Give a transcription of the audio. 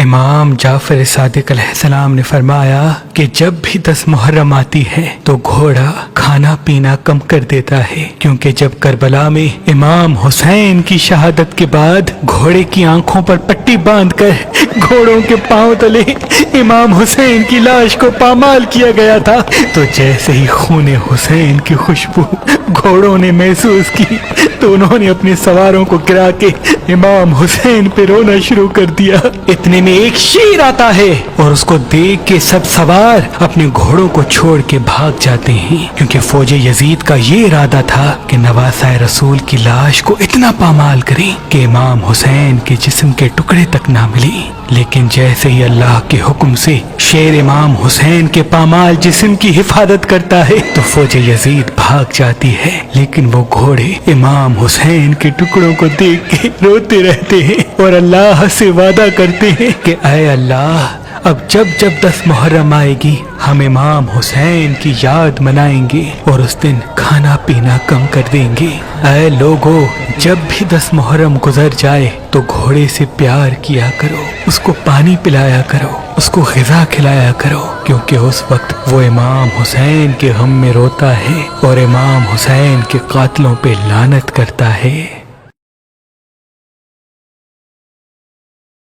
امام جعفر صادق علیہ السلام نے فرمایا کہ جب بھی 10 محرم آتی ہے تو گھوڑا کھانا پینا کم کر دیتا ہے، کیونکہ جب کربلا میں امام حسین کی شہادت کے بعد گھوڑے کی آنکھوں پر پٹی باندھ کر گھوڑوں کے پاؤں تلے امام حسین کی لاش کو پامال کیا گیا تھا، تو جیسے ہی خون حسین کی خوشبو گھوڑوں نے محسوس کی تو انہوں نے اپنے سواروں کو گرا کے امام حسین پہ رونا شروع کر دیا۔ اتنے میں ایک شیر آتا ہے اور اس کو دیکھ کے سب سوار اپنے گھوڑوں کو چھوڑ کے بھاگ جاتے ہیں، کیونکہ فوج یزید کا یہ ارادہ تھا کہ نواسۂ رسول کی لاش کو اتنا پامال کریں کہ امام حسین کے جسم کے ٹکڑے تک نہ ملے۔ لیکن جیسے ہی اللہ کے حکم سے شیر امام حسین کے پامال جسم کی حفاظت کرتا ہے تو فوج یزید بھاگ جاتی ہے، لیکن وہ گھوڑے امام حسین کے ٹکڑوں کو دیکھ کے روتے رہتے ہیں اور اللہ سے وعدہ کرتے ہیں کہ اے اللہ، اب جب 10 محرم آئے گی ہم امام حسین کی یاد منائیں گے اور اس دن کھانا پینا کم کر دیں گے۔ اے لوگو، جب بھی 10 محرم گزر جائے تو گھوڑے سے پیار کیا کرو، اس کو پانی پلایا کرو، اس کو غذا کھلایا کرو، کیونکہ اس وقت وہ امام حسین کے غم میں روتا ہے اور امام حسین کے قاتلوں پہ لعنت کرتا ہے۔